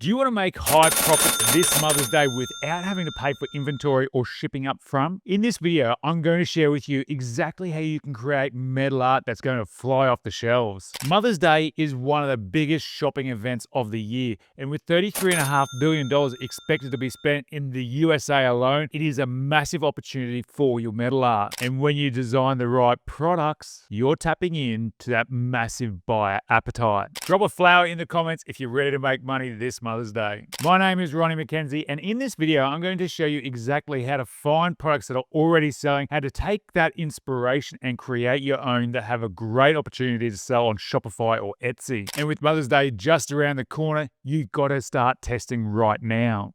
Do you want to make high profits this Mother's Day without having to pay for inventory or shipping up front? In this video, I'm going to share with you exactly how you can create metal art that's going to fly off the shelves. Mother's Day is one of the biggest shopping events of the year, and with $33.5 billion expected to be spent in the USA alone, it is a massive opportunity for your metal art. And when you design the right products, you're tapping into that massive buyer appetite. Drop a flower in the comments if you're ready to make money this Mother's Day. My name is Ronnie McKenzie, and in this video, I'm going to show you exactly how to find products that are already selling, how to take that inspiration and create your own that have a great opportunity to sell on Shopify or Etsy. And with Mother's Day just around the corner, you got to start testing right now.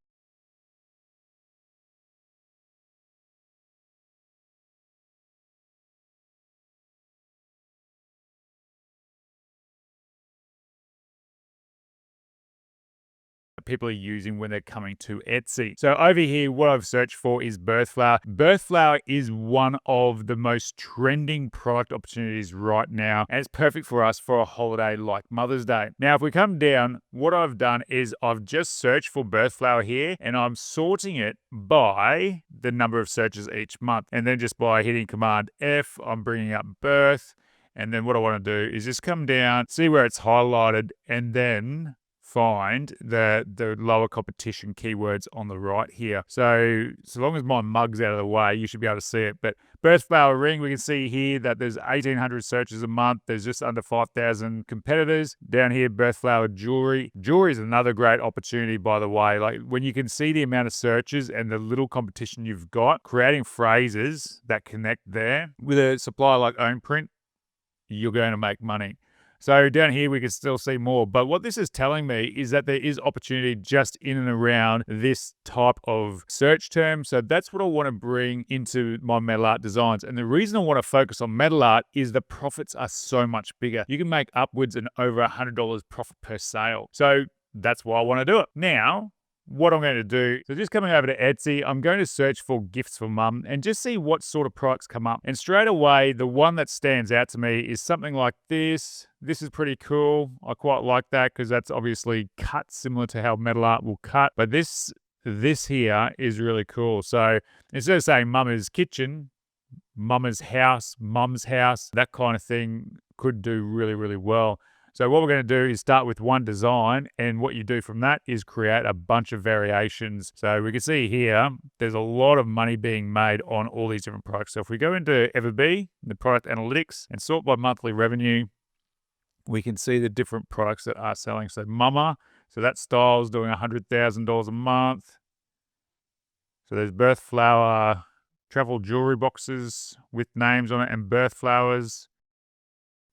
People are using when they're coming to Etsy. So over here, what I've searched for is birth flower. Birth flower is one of the most trending product opportunities right now, and it's perfect for us for a holiday like Mother's Day. Now, if we come down, what I've done is I've just searched for birth flower here, and I'm sorting it by the number of searches each month. And then just by hitting Command F, I'm bringing up birth. And then what I want to do is just come down, see where it's highlighted, and then find the lower competition keywords on the right here. So long as my mug's out of the way, you should be able to see it. But birth flower ring, we can see here that there's 1,800 searches a month. There's just under 5,000 competitors. Down here, birth flower jewelry. Jewelry is another great opportunity, by the way. Like when you can see the amount of searches and the little competition you've got, creating phrases that connect there with a supplier like OwnPrint, you're going to make money. So down here, we can still see more. But what this is telling me is that there is opportunity just in and around this type of search term. So that's what I want to bring into my metal art designs. And the reason I want to focus on metal art is the profits are so much bigger. You can make upwards and over $100 profit per sale. So that's why I want to do it. Now, what I'm going to do, so just coming over to Etsy, I'm going to search for gifts for mum and just see what sort of products come up. And straight away, the one that stands out to me is something like this. This is pretty cool. I quite like that because that's obviously cut similar to how metal art will cut. But this here is really cool. So instead of saying mama's kitchen, mama's house, mum's house, that kind of thing could do really, really well. So what we're going to do is start with one design, and what you do from that is create a bunch of variations. So we can see here, there's a lot of money being made on all these different products. So if we go into Everbee, the product analytics, and sort by monthly revenue, we can see the different products that are selling. So Mama, so that style is doing $100,000 a month. So there's birth flower, travel jewelry boxes with names on it, and birth flowers.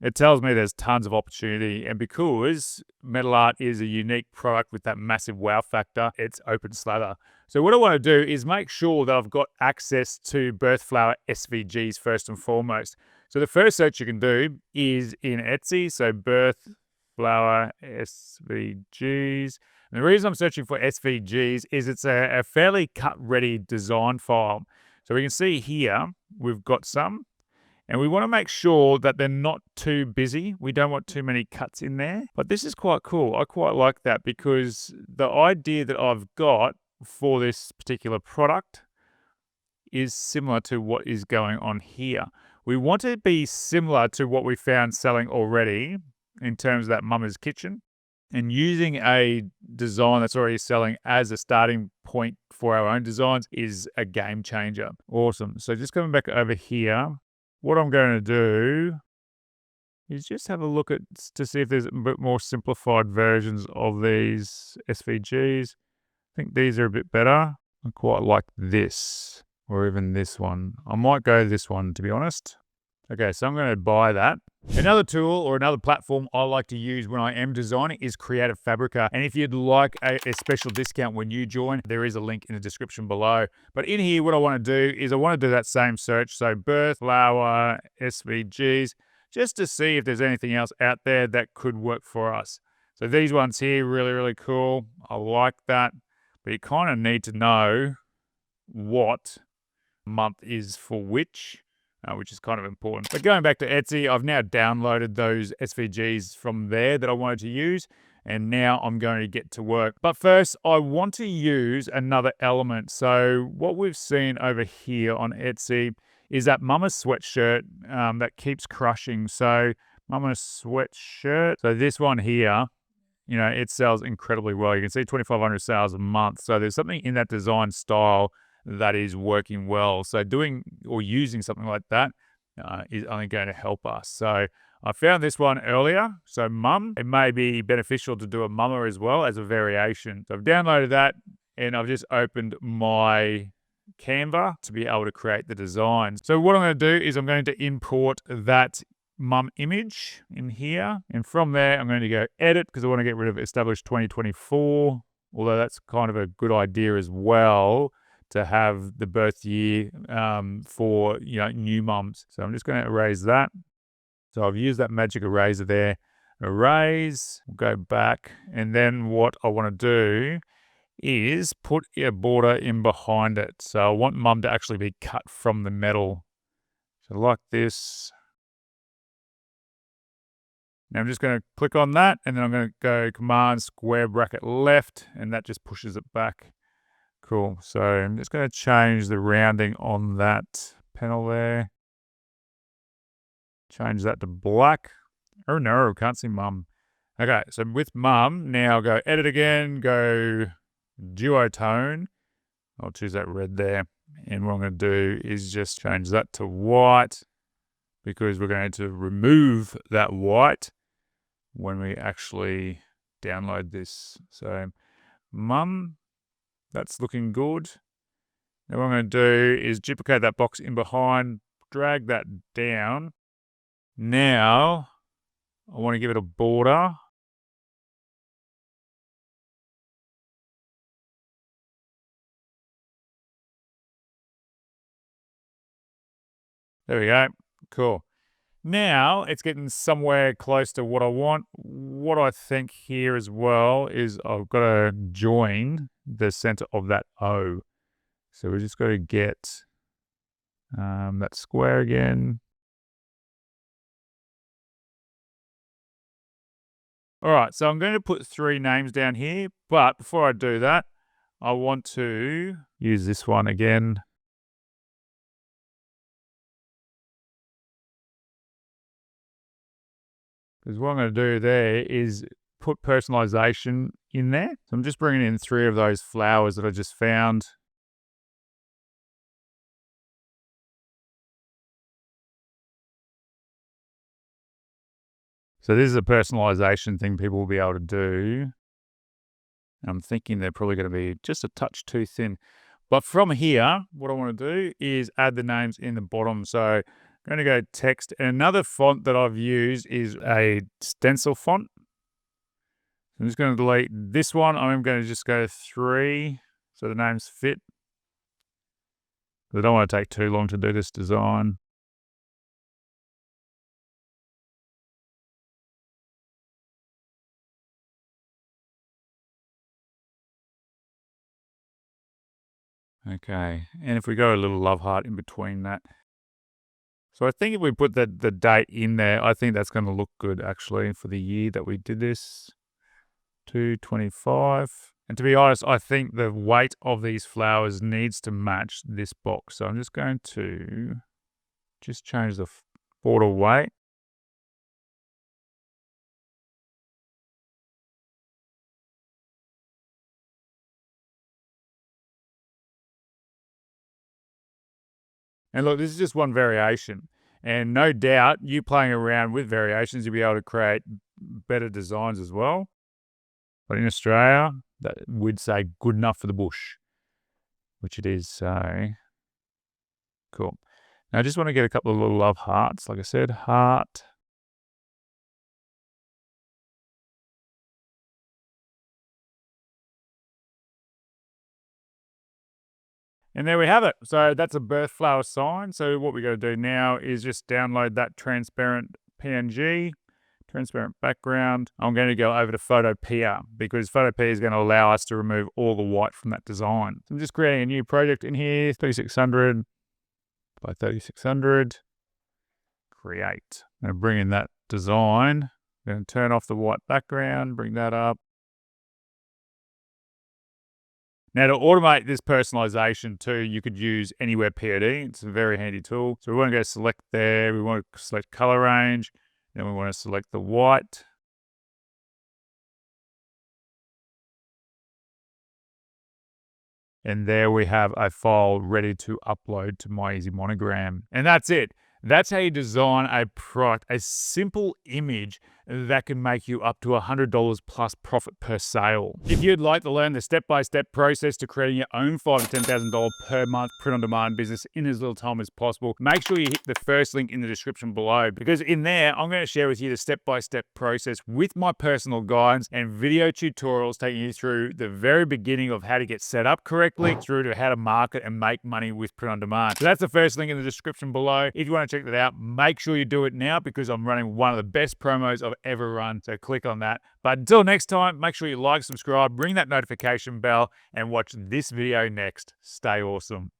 It tells me there's tons of opportunity, and because metal art is a unique product with that massive wow factor, it's open slather. So what I want to do is make sure that I've got access to birth flower SVGs first and foremost. So the first search you can do is in Etsy, so birth flower SVGs. And the reason I'm searching for SVGs is it's a fairly cut-ready design file. So we can see here, we've got some. And we want to make sure that they're not too busy. We don't want too many cuts in there. But this is quite cool. I quite like that because the idea that I've got for this particular product is similar to what is going on here. We want to be similar to what we found selling already in terms of that mama's kitchen. And using a design that's already selling as a starting point for our own designs is a game changer. Awesome. So just coming back over here. What I'm going to do is just have a look at to see if there's a bit more simplified versions of these SVGs. I think these are a bit better. I quite like this, or even this one. I might go this one, to be honest. Okay, so I'm going to buy that. Another tool or another platform I like to use when I am designing is Creative Fabrica. And if you'd like a special discount when you join, there is a link in the description below. But in here, what I want to do is I want to do that same search. So birth, flower, SVGs, just to see if there's anything else out there that could work for us. So these ones here, really, really cool. I like that. But you kind of need to know what month is for which is kind of important. But going back to Etsy, I've now downloaded those SVGs from there that I wanted to use. And now I'm going to get to work. But first, I want to use another element. So what we've seen over here on Etsy is that mama's sweatshirt that keeps crushing. So mama's sweatshirt. So this one here, it sells incredibly well. You can see 2,500 sales a month. So there's something in that design style that is working well. So doing or using something like that is only going to help us. So I found this one earlier. So mum, it may be beneficial to do a mama as well as a variation. So I've downloaded that and I've just opened my Canva to be able to create the design. So what I'm going to do is I'm going to import that mum image in here. And from there, I'm going to go edit because I want to get rid of established 2024. Although that's kind of a good idea as well to have the birth year for new mums. So I'm just going to erase that. So I've used that magic eraser there. Erase, go back. And then what I want to do is put a border in behind it. So I want mum to actually be cut from the metal. So like this. Now I'm just going to click on that and then I'm going to go Command square bracket left and that just pushes it back. Cool. So I'm just going to change the rounding on that panel there. Change that to black. Oh no, can't see mum. Okay, so with mum, now go edit again, go duotone. I'll choose that red there. And what I'm going to do is just change that to white because we're going to remove that white when we actually download this. So mum, that's looking good. Now what I'm going to do is duplicate that box in behind, drag that down. Now, I want to give it a border. There we go. Cool. Now, it's getting somewhere close to what I want. What I think here as well is I've got to join the center of that O. So we're just got to get that square again. All right, so I'm going to put 3 names down here, but before I do that, I want to use this one again. Because what I'm going to do there is put personalization in there. So I'm just bringing in 3 of those flowers that I just found. So this is a personalization thing people will be able to do. I'm thinking they're probably going to be just a touch too thin. But from here, what I want to do is add the names in the bottom. So I'm going to go text. And another font that I've used is a stencil font. I'm just going to delete this one. I'm going to just go 3 so the names fit. I don't want to take too long to do this design. Okay, and if we go a little love heart in between that. So I think if we put the date in there, I think that's going to look good actually for the year that we did this. 225. And to be honest, I think the weight of these flowers needs to match this box. So I'm just going to just change the border weight. And look, this is just one variation. And no doubt, you playing around with variations, you'll be able to create better designs as well. But in Australia, that would say good enough for the bush, which it is. So cool. Now I just want to get a couple of little love hearts. Like I said, heart. And there we have it. So that's a birth flower sign. So what we got to do now is just download that transparent PNG, transparent background. I'm going to go over to Photopea because Photopea is going to allow us to remove all the white from that design. So I'm just creating a new project in here, 3600 by 3600. Create. I'm going to bring in that design. I'm Going to turn off the white background, bring that up. Now, to automate this personalization too, you could use Anywhere POD. It's a very handy tool. So we want to go select there. We want to select color range. Then we want to select the white. And there we have a file ready to upload to my Easy Monogram. And that's it. That's how you design a product, a simple image that can make you up to $100 plus profit per sale. If you'd like to learn the step-by-step process to creating your own $5,000 to $10,000 per month print-on-demand business in as little time as possible, make sure you hit the first link in the description below, because in there, I'm going to share with you the step-by-step process with my personal guides and video tutorials taking you through the very beginning of how to get set up correctly through to how to market and make money with print-on-demand. So that's the first link in the description below. If you want to check that out, make sure you do it now, because I'm running one of the best promos I've ever run. So click on that. But until next time, make sure you like, subscribe, ring that notification bell, and watch this video next. Stay awesome.